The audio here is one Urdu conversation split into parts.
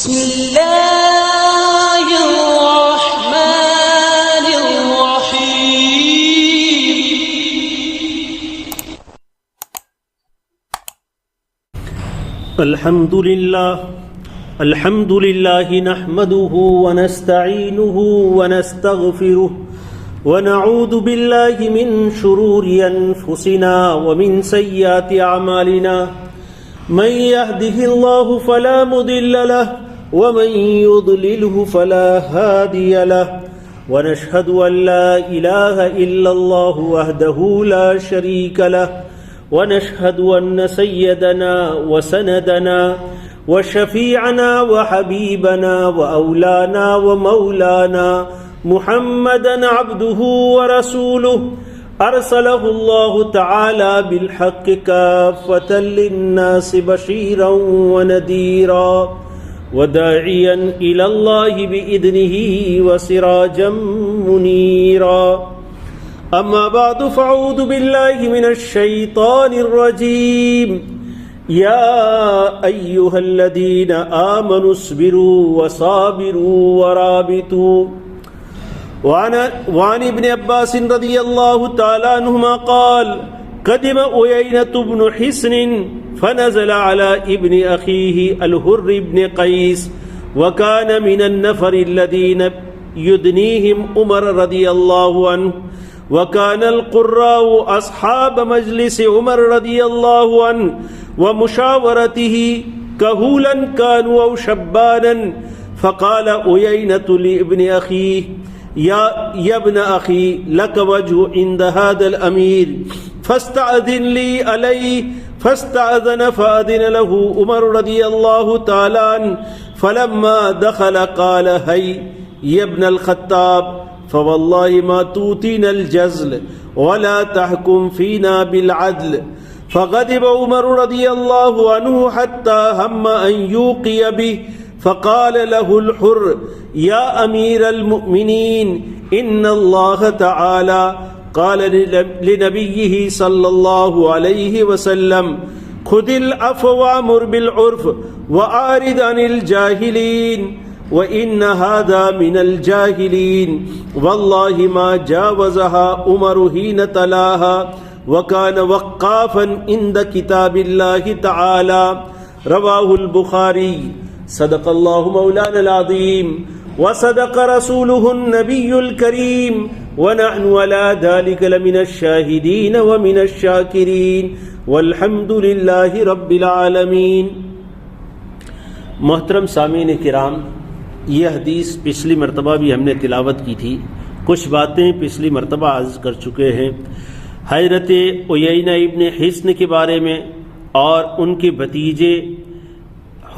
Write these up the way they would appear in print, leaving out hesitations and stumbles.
بسم الله الرحمن الرحيم. الحمد لله نحمده ونستعينه ونستغفره ونعوذ بالله من شرور أنفسنا ومن سيئات أعمالنا. من يهده الله فلا مضل له ومن يضلله فلا هادي له. ونشهد أن لا إله إلا الله وحده لا شريك له. ونشهد أن سيدنا وسندنا وشفيعنا وحبيبنا وأولانا ومولانا محمدا عبده ورسوله أرسله الله تعالى بالحق كافة للناس بشيرا ونذيرا وداعيا إلى الله بإذنه وسراجا منيرا. أما بعد فأعوذ بالله من الشيطان الرجيم. يا أيها الذين آمنوا اصبروا وصابروا ورابطوا. وعن ابن عباس رضي الله تعالى عنهما قال قدم عيينة بن حصن فنزل على ابن أخيه الحر بن قيس وكان من النفر الذين يدنيهم عمر رضي الله عنه. وكان القراء أصحاب مجلس عمر رضي الله عنه ومشاورته كهولا كانوا أو شبانا. فقال عيينة لابن أخيه يا ابن أخي لك وجه عند هذا الأمير فاستأذن لي عليه. فاستأذن فأذن له عمر رضي الله تعالى عنه. فلما دخل قال هي يا ابن الخطاب فوالله ما توتينا الجزل ولا تحكم فينا بالعدل. فغضب عمر رضي الله عنه حتى هم أن يوقي به. فقال له الحر يا أمير المؤمنين إن الله تعالى قال لنبيه صلى الله عليه وسلم خذ العفو وأمر بالعرف وأعرض عن الجاهلين وإن هذا من الجاهلين. والله ما جاوزها عمر حين تلاها وكان وقافا عند كتاب الله تعالى. رواه البخاري. صدق الله مولانا العظيم وصدق رسوله النبي الكريم ونحن على ذلك لمن الشاهدين ومن الشاكرين والحمد لله رب العالمين. محترم سامعین کرام، یہ حدیث پچھلی مرتبہ بھی ہم نے تلاوت کی تھی. کچھ باتیں پچھلی مرتبہ عرض کر چکے ہیں حضرت عیینہ ابن حصن کے بارے میں اور ان کے بھتیجے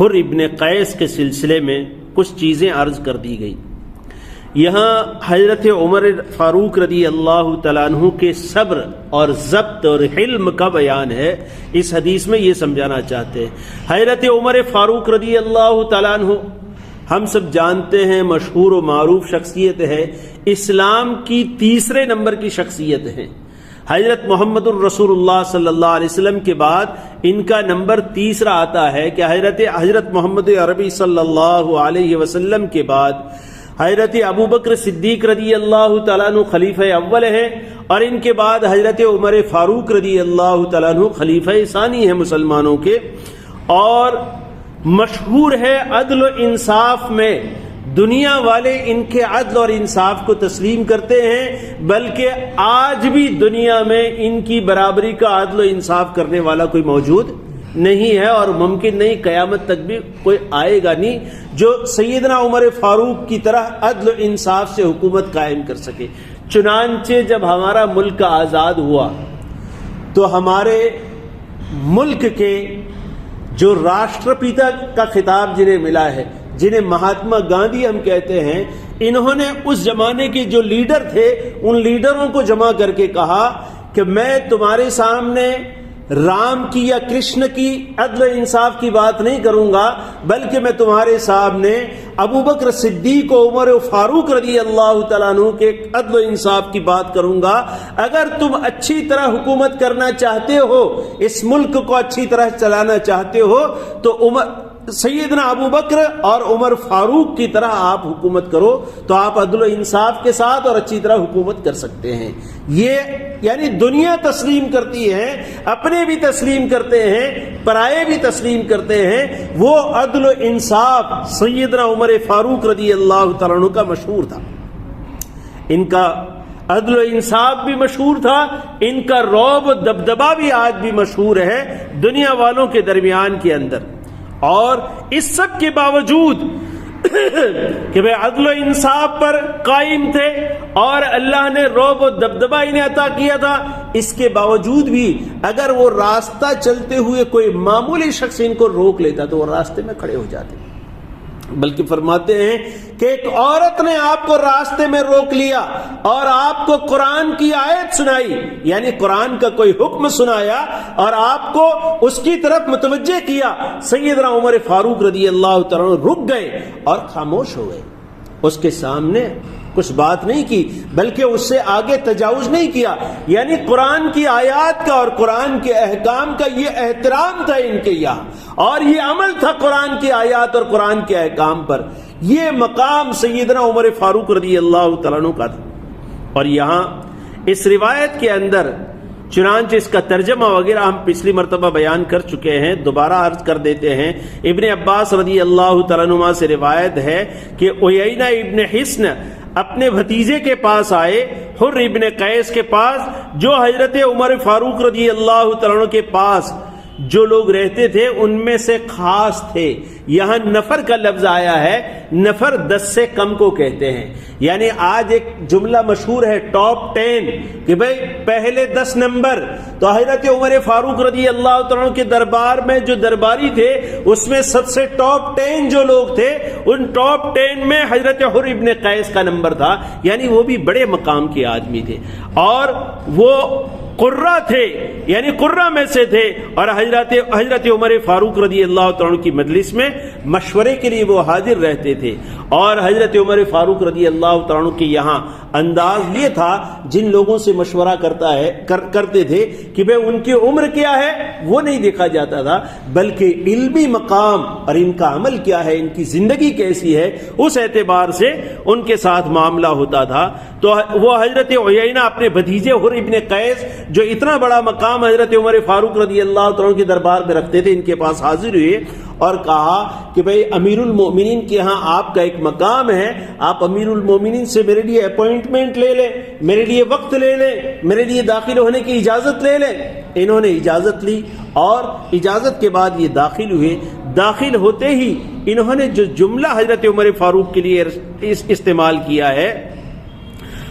حر ابن قیس کے سلسلے میں کچھ چیزیں عرض کر دی گئی. یہاں حضرت عمر فاروق رضی اللہ تعالیٰ عنہ کے صبر اور ضبط اور حلم کا بیان ہے. اس حدیث میں یہ سمجھانا چاہتے ہیں. حضرت عمر فاروق رضی اللہ تعالیٰ عنہ ہم سب جانتے ہیں مشہور و معروف شخصیت ہے، اسلام کی تیسرے نمبر کی شخصیت ہے. حضرت محمد الرسول اللہ صلی اللہ علیہ وسلم کے بعد ان کا نمبر تیسرا آتا ہے کہ حضرت محمد عربی صلی اللہ علیہ وسلم کے بعد حضرت ابوبکر صدیق رضی اللہ تعالیٰ عنہ خلیفہ اول ہیں اور ان کے بعد حضرت عمر فاروق رضی اللہ تعالیٰ عنہ خلیفہ ثانی ہیں مسلمانوں کے. اور مشہور ہے عدل و انصاف میں، دنیا والے ان کے عدل اور انصاف کو تسلیم کرتے ہیں، بلکہ آج بھی دنیا میں ان کی برابری کا عدل و انصاف کرنے والا کوئی موجود نہیں ہے اور ممکن نہیں، قیامت تک بھی کوئی آئے گا نہیں جو سیدنا عمر فاروق کی طرح عدل و انصاف سے حکومت قائم کر سکے. چنانچہ جب ہمارا ملک آزاد ہوا تو ہمارے ملک کے جو راشٹرپیتا کا خطاب جنہیں ملا ہے، جنہیں مہاتما گاندھی ہم کہتے ہیں، انہوں نے اس زمانے کے جو لیڈر تھے ان لیڈروں کو جمع کر کے کہا کہ میں تمہارے سامنے رام کی یا کرشن کی عدل و انصاف کی بات نہیں کروں گا، بلکہ میں تمہارے سامنے ابوبکر صدیق و عمر فاروق رضی اللہ تعالیٰ عنہ کے عدل و انصاف کی بات کروں گا۔ اگر تم اچھی طرح حکومت کرنا چاہتے ہو، اس ملک کو اچھی طرح چلانا چاہتے ہو، تو سیدنا ابو بکر اور عمر فاروق کی طرح آپ حکومت کرو تو آپ عدل و انصاف کے ساتھ اور اچھی طرح حکومت کر سکتے ہیں. یہ یعنی دنیا تسلیم کرتی ہے، اپنے بھی تسلیم کرتے ہیں، پرائے بھی تسلیم کرتے ہیں. وہ عدل و انصاف سیدنا عمر فاروق رضی اللہ تعالیٰ عنہ کا مشہور تھا. ان کا عدل و انصاف بھی مشہور تھا، ان کا رعب و دبدبا بھی آج بھی مشہور ہے دنیا والوں کے درمیان کے اندر. اور اس سب کے باوجود کہ وہ عدل و انصاف پر قائم تھے اور اللہ نے رعب و دبدبا انہیں عطا کیا تھا، اس کے باوجود بھی اگر وہ راستہ چلتے ہوئے کوئی معمولی شخص ان کو روک لیتا تو وہ راستے میں کھڑے ہو جاتے. بلکہ فرماتے ہیں کہ ایک عورت نے آپ کو راستے میں روک لیا اور آپ کو قرآن کی آیت سنائی، یعنی قرآن کا کوئی حکم سنایا اور آپ کو اس کی طرف متوجہ کیا. سیدنا عمر فاروق رضی اللہ تعالیٰ رک گئے اور خاموش ہو گئے. اس کے سامنے کچھ بات نہیں کی بلکہ اس سے آگے تجاوز نہیں کیا. یعنی قرآن کی آیات کا اور قرآن کے احکام کا یہ احترام تھا ان کے یہاں، اور یہ عمل تھا قرآن کی آیات اور قرآن کے احکام پر. یہ مقام سیدنا عمر فاروق رضی اللہ تعالیٰ عنہ کا تھا. اور یہاں اس روایت کے اندر چنانچہ اس کا ترجمہ وغیرہ ہم پچھلی مرتبہ بیان کر چکے ہیں، دوبارہ عرض کر دیتے ہیں. ابن عباس رضی اللہ تعالیٰ عنہ سے روایت ہے کہ عیینہ ابن حصن اپنے بھتیجے کے پاس آئے، حر ابن قیس کے پاس، جو حضرت عمر فاروق رضی اللہ تعالیٰ عنہ کے پاس جو لوگ رہتے تھے ان میں سے خاص تھے. یہاں نفر کا لفظ آیا ہے، نفر 10 سے کم کو کہتے ہیں. یعنی آج ایک جملہ مشہور ہے ٹاپ 10 کہ بھئی پہلے 10 نمبر. تو حضرت عمر فاروق رضی اللہ تعالیٰ عنہ کے دربار میں جو درباری تھے اس میں سب سے ٹاپ 10 جو لوگ تھے ان ٹاپ 10 میں حضرت حر ابن قیس کا نمبر تھا. یعنی وہ بھی بڑے مقام کے آدمی تھے اور وہ قرہ تھے، یعنی قرہ میں سے تھے. اور حضرت عمر فاروق رضی اللہ تعالیٰ عنہ کی مجلس میں مشورے کے لیے وہ حاضر رہتے تھے. اور حضرت عمر فاروق رضی اللہ تعالیٰ عنہ کے یہاں انداز یہ تھا جن لوگوں سے مشورہ کرتے تھے کہ بھئی ان کی عمر کیا ہے وہ نہیں دیکھا جاتا تھا بلکہ علمی مقام اور ان کا عمل کیا ہے، ان کی زندگی کیسی ہے، اس اعتبار سے ان کے ساتھ معاملہ ہوتا تھا. تو وہ حضرت عیینہ اپنے بھتیجے حر ابن قیس جو اتنا بڑا مقام حضرت عمر فاروق رضی اللہ تعالیٰ عنہ کے دربار میں رکھتے تھے ان کے پاس حاضر ہوئے اور کہا کہ بھئی امیر المومنین کے ہاں آپ کا ایک مقام ہے، آپ امیر المومنین سے میرے لیے اپوائنٹمنٹ لے لیں، میرے لیے وقت لے لیں، میرے لیے داخل ہونے کی اجازت لے لیں. انہوں نے اجازت لی اور اجازت کے بعد یہ داخل ہوئے. داخل ہوتے ہی انہوں نے جو جملہ حضرت عمر فاروق کے لیے استعمال کیا ہے،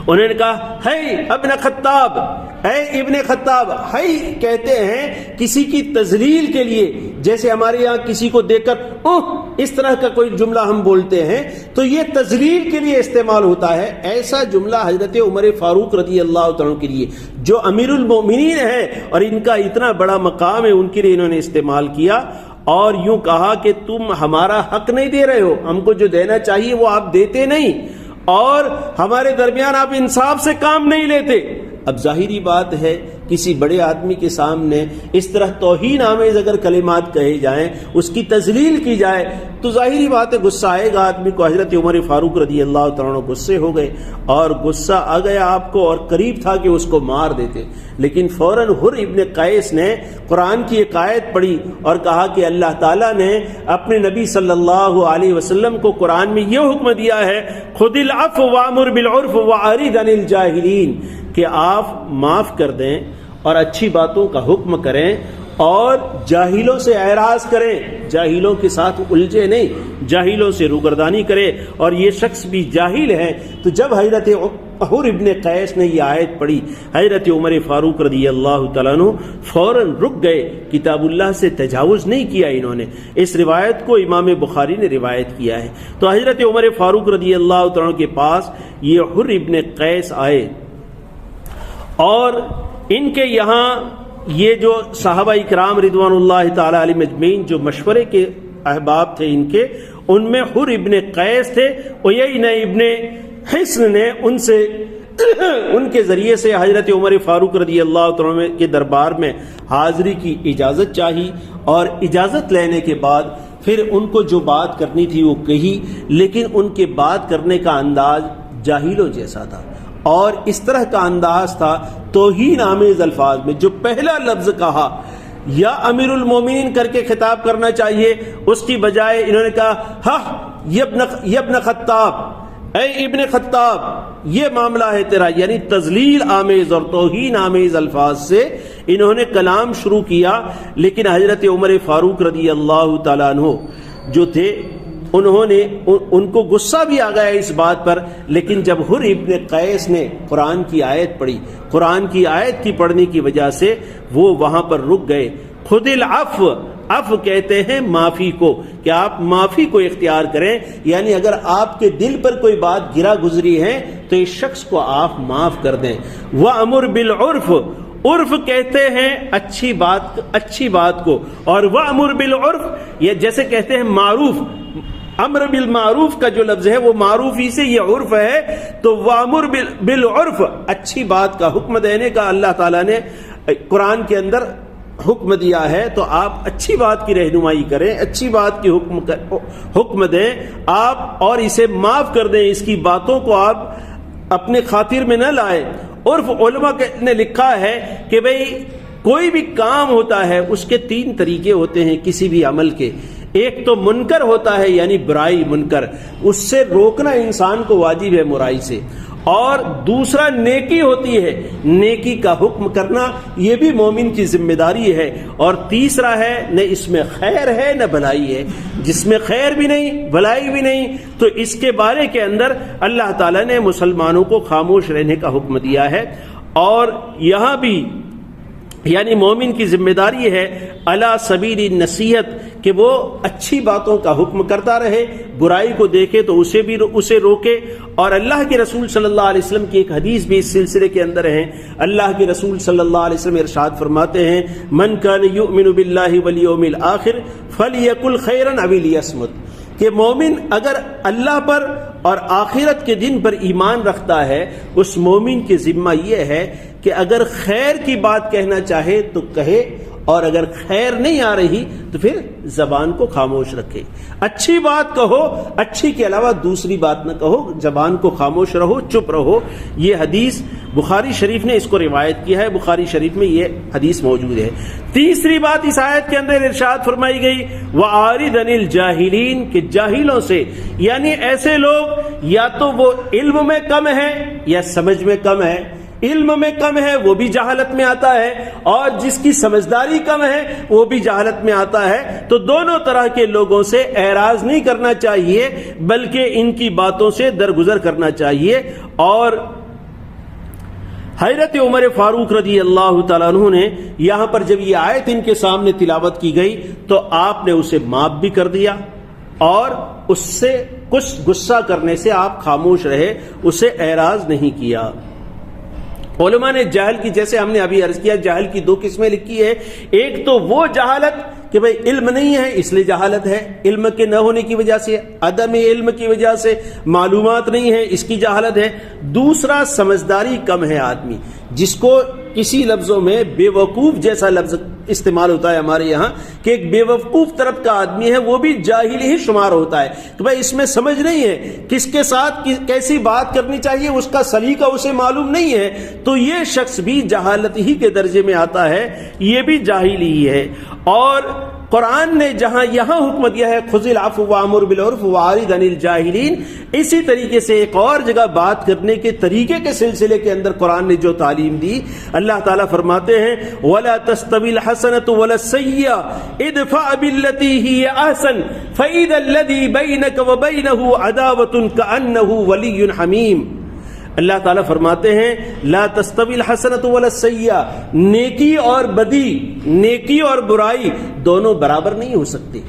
انہوں نے کہا ہے ابن خطاب، اے ابن خطاب. ہے کہتے ہیں کسی کی تذلیل کے لیے، جیسے ہمارے یہاں کسی کو دیکھ کر اس طرح کا کوئی جملہ ہم بولتے ہیں تو یہ تذلیل کے لیے استعمال ہوتا ہے. ایسا جملہ حضرت عمر فاروق رضی اللہ تعالیٰ کے لیے جو امیر المومنین ہے اور ان کا اتنا بڑا مقام ہے ان کے لیے انہوں نے استعمال کیا. اور یوں کہا کہ تم ہمارا حق نہیں دے رہے ہو، ہم کو جو دینا چاہیے وہ آپ دیتے نہیں اور ہمارے درمیان آپ انصاف سے کام نہیں لیتے. اب ظاہری بات ہے کسی بڑے آدمی کے سامنے اس طرح توہین آمیز اگر کلمات کہے جائیں، اس کی تذلیل کی جائے تو ظاہری بات ہے غصہ آئے گا آدمی کو. حضرت عمر فاروق رضی اللہ تعالیٰ عنہ غصے ہو گئے اور غصہ آ گیا آپ کو اور قریب تھا کہ اس کو مار دیتے. لیکن فوراً حر ابن قیس نے قرآن کی ایک آیت پڑھی اور کہا کہ اللہ تعالیٰ نے اپنے نبی صلی اللہ علیہ وسلم کو قرآن میں یہ حکم دیا ہے خذ العفو وامر بالعرف واعرض عن الجاہلین، کہ آپ معاف کر دیں اور اچھی باتوں کا حکم کریں اور جاہلوں سے اعراض کریں، جاہلوں کے ساتھ الجھے نہیں، جاہلوں سے روگردانی کرے. اور یہ شخص بھی جاہل ہے. تو جب حضرت حر ابن قیس نے یہ آیت پڑھی حضرت عمر فاروق رضی اللہ تعالیٰ عنہ فوراً رک گئے، کتاب اللہ سے تجاوز نہیں کیا انہوں نے. اس روایت کو امام بخاری نے روایت کیا ہے. تو حضرت عمر فاروق رضی اللہ تعالیٰ عنہ کے پاس یہ حر ابن قیس آئے اور ان کے یہاں یہ جو صحابہ اکرام رضوان اللہ تعالی علیہم اجمعین جو مشورے کے احباب تھے ان کے، ان میں حر ابن قیس تھے. عیینہ ابن حصن نے ان کے ذریعے سے حضرت عمر فاروق رضی اللہ تعالیٰ عنہ کے دربار میں حاضری کی اجازت چاہی اور اجازت لینے کے بعد پھر ان کو جو بات کرنی تھی وہ کہی، لیکن ان کے بات کرنے کا انداز جاہلوں جیسا تھا، اور اس طرح کا انداز تھا توہین آمیز الفاظ میں۔ جو پہلا لفظ کہا یا امیر المومنین کر کے خطاب کرنا چاہیے، اس کی بجائے انہوں نے کہا ہاں یہ ابن خطاب، اے ابن خطاب یہ معاملہ ہے تیرا، یعنی تذلیل آمیز اور توہین آمیز الفاظ سے انہوں نے کلام شروع کیا۔ لیکن حضرت عمر فاروق رضی اللہ تعالیٰ عنہ جو تھے ان کو غصہ بھی آ گیا اس بات پر، لیکن جب حر ابن قیس نے قرآن کی آیت پڑھی، قرآن کی آیت کی پڑھنے کی وجہ سے وہ وہاں پر رک گئے۔ خود العفو، عفو کہتے ہیں معافی کو، کہ آپ معافی کو اختیار کریں، یعنی اگر آپ کے دل پر کوئی بات گرا گزری ہے تو اس شخص کو آپ معاف کر دیں۔ وَأْمُرْ بِالْعُرْفِ، عرف کہتے ہیں اچھی بات کو، اور وَأْمُرْ بِالْعُرْفِ یہ جیسے کہتے ہیں معروف، امر بالمعروف کا جو لفظ ہے وہ معروف ہی سے یہ عرف ہے، تو وَأْمُرْ بِالْعُرْفِ اچھی بات کا حکم دینے کا اللہ تعالیٰ نے قرآن کے اندر حکم دیا ہے، تو آپ اچھی بات کی رہنمائی کریں، اچھی بات کی حکم دیں آپ، اور اسے معاف کر دیں، اس کی باتوں کو آپ اپنے خاطر میں نہ لائیں۔ عرف علماء نے لکھا ہے کہ بھئی کوئی بھی کام ہوتا ہے اس کے تین طریقے ہوتے ہیں کسی بھی عمل کے۔ ایک تو منکر ہوتا ہے، یعنی برائی، منکر، اس سے روکنا انسان کو واجب ہے برائی سے، اور دوسرا نیکی ہوتی ہے، نیکی کا حکم کرنا یہ بھی مومن کی ذمہ داری ہے، اور تیسرا ہے نہ اس میں خیر ہے نہ بھلائی ہے، جس میں خیر بھی نہیں بھلائی بھی نہیں، تو اس کے بارے کے اندر اللہ تعالیٰ نے مسلمانوں کو خاموش رہنے کا حکم دیا ہے۔ اور یہاں بھی یعنی مومن کی ذمہ داری ہے علی سبیل نصیحت کہ وہ اچھی باتوں کا حکم کرتا رہے، برائی کو دیکھے تو اسے روکے۔ اور اللہ کے رسول صلی اللہ علیہ وسلم کی ایک حدیث بھی اس سلسلے کے اندر ہے۔ اللہ کے رسول صلی اللہ علیہ وسلم ارشاد فرماتے ہیں من کان یؤمن باللہ والیوم الآخر فلیقل خیرا او لیصمت، کہ مومن اگر اللہ پر اور آخرت کے دن پر ایمان رکھتا ہے، اس مومن کی ذمہ یہ ہے کہ اگر خیر کی بات کہنا چاہے تو کہے، اور اگر خیر نہیں آ رہی تو پھر زبان کو خاموش رکھے۔ اچھی بات کہو، اچھی کے علاوہ دوسری بات نہ کہو، زبان کو خاموش رہو، چپ رہو۔ یہ حدیث بخاری شریف نے اس کو روایت کیا ہے، بخاری شریف میں یہ حدیث موجود ہے۔ تیسری بات اس آیت کے اندر ارشاد فرمائی گئی وَأَعْرِضْ عَنِ الْجَاهِلِينَ، کہ جاہلوں سے، یعنی ایسے لوگ یا تو وہ علم میں کم ہیں یا سمجھ میں کم ہے۔ علم میں کم ہے وہ بھی جہالت میں آتا ہے، اور جس کی سمجھداری کم ہے وہ بھی جہالت میں آتا ہے۔ تو دونوں طرح کے لوگوں سے اعراض نہیں کرنا چاہیے، بلکہ ان کی باتوں سے درگزر کرنا چاہیے۔ اور حضرت عمر فاروق رضی اللہ تعالیٰ عنہ نے یہاں پر جب یہ آیت ان کے سامنے تلاوت کی گئی تو آپ نے اسے معاف بھی کر دیا، اور اس سے کچھ غصہ کرنے سے آپ خاموش رہے، اسے اعراض نہیں کیا۔ علماء نے جہل کی، جیسے ہم نے ابھی عرض کیا، جہل کی دو قسمیں لکھی ہے۔ ایک تو وہ جہالت کہ بھئی علم نہیں ہے اس لیے جہالت ہے، علم کے نہ ہونے کی وجہ سے، عدم علم کی وجہ سے، معلومات نہیں ہے اس کی جہالت ہے۔ دوسرا سمجھداری کم ہے آدمی، جس کو کسی لفظوں میں بے وقوف جیسا لفظ استعمال ہوتا ہے ہمارے یہاں، کہ ایک بے وقوف طرف کا آدمی ہے، وہ بھی جاہل ہی شمار ہوتا ہے کہ بھائی اس میں سمجھ نہیں ہے، کس کے ساتھ کیسی بات کرنی چاہیے اس کا سلیقہ اسے معلوم نہیں ہے، تو یہ شخص بھی جہالت ہی کے درجے میں آتا ہے، یہ بھی جاہل ہی ہے۔ اور قرآن نے جہاں یہاں حکم دیا ہے خذ العفو وامر بالعرف واعرض عن الجاہلین، اسی طریقے سے ایک اور جگہ بات کرنے کے طریقے کے سلسلے کے اندر قرآن نے جو تعلیم دی، اللہ تعالیٰ فرماتے ہیں وَلَا تَسْتَوِي الْحَسَنَةُ وَلَا السَّيِّئَةُ ادْفَعْ بِالَّتِي هِيَ أَحْسَنُ فَإِذَا الَّذِي بَيْنَكَ وَبَيْنَهُ عَدَاوَةٌ كَأَنَّهُ وَلِيٌّ حَمِيمٌ۔ اللہ تعالیٰ فرماتے ہیں لا تستوی الحسنۃ ولا السیئۃ، نیکی اور بدی، نیکی اور برائی دونوں برابر نہیں ہو سکتے،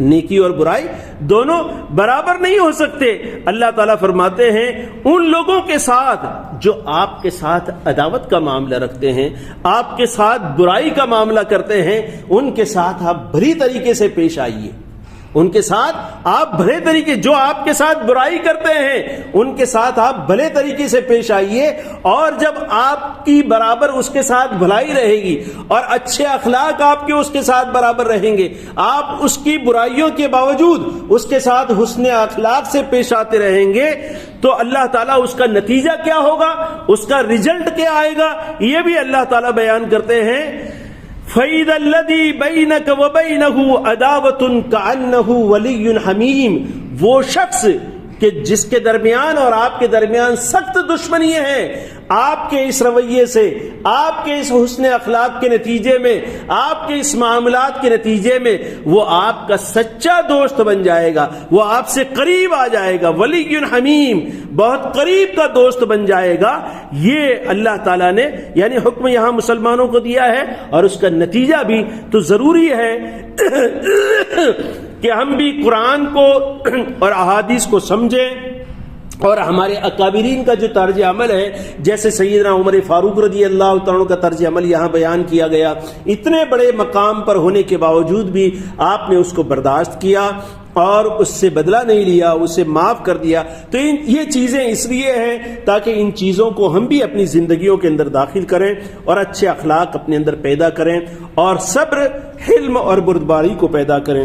نیکی اور برائی دونوں برابر نہیں ہو سکتے۔ اللہ تعالیٰ فرماتے ہیں ان لوگوں کے ساتھ جو آپ کے ساتھ عداوت کا معاملہ رکھتے ہیں، آپ کے ساتھ برائی کا معاملہ کرتے ہیں، ان کے ساتھ آپ بری طریقے سے پیش آئیے، ان کے ساتھ آپ بھلے طریقے، جو آپ کے ساتھ برائی کرتے ہیں ان کے ساتھ آپ بھلے طریقے سے پیش آئیے، اور جب آپ کی برابر اس کے ساتھ بھلائی رہے گی اور اچھے اخلاق آپ کے اس کے ساتھ برابر رہیں گے، آپ اس کی برائیوں کے باوجود اس کے ساتھ حسن اخلاق سے پیش آتے رہیں گے، تو اللہ تعالیٰ اس کا نتیجہ کیا ہوگا، اس کا رزلٹ کیا آئے گا، یہ بھی اللہ تعالیٰ بیان کرتے ہیں۔ فَإِذَا الَّذِي بَيْنَكَ وَبَيْنَهُ عَدَاوَةٌ كَأَنَّهُ وَلِيٌّ حَمِيمٌ، وہ شخص کہ جس کے درمیان اور آپ کے درمیان سخت دشمنی ہے، آپ کے اس رویے سے، آپ کے اس حسن اخلاق کے نتیجے میں، آپ کے اس معاملات کے نتیجے میں وہ آپ کا سچا دوست بن جائے گا، وہ آپ سے قریب آ جائے گا، ولی حمیم، بہت قریب کا دوست بن جائے گا۔ یہ اللہ تعالیٰ نے یعنی حکم یہاں مسلمانوں کو دیا ہے، اور اس کا نتیجہ بھی تو ضروری ہے کہ ہم بھی قرآن کو اور احادیث کو سمجھیں، اور ہمارے اکابرین کا جو طرز عمل ہے، جیسے سیدنا عمر فاروق رضی اللہ تعالیٰ کا طرز عمل یہاں بیان کیا گیا، اتنے بڑے مقام پر ہونے کے باوجود بھی آپ نے اس کو برداشت کیا اور اس سے بدلہ نہیں لیا، اسے معاف کر دیا۔ تو یہ چیزیں اس لیے ہیں تاکہ ان چیزوں کو ہم بھی اپنی زندگیوں کے اندر داخل کریں اور اچھے اخلاق اپنے اندر پیدا کریں، اور صبر، حلم اور بردباری کو پیدا کریں۔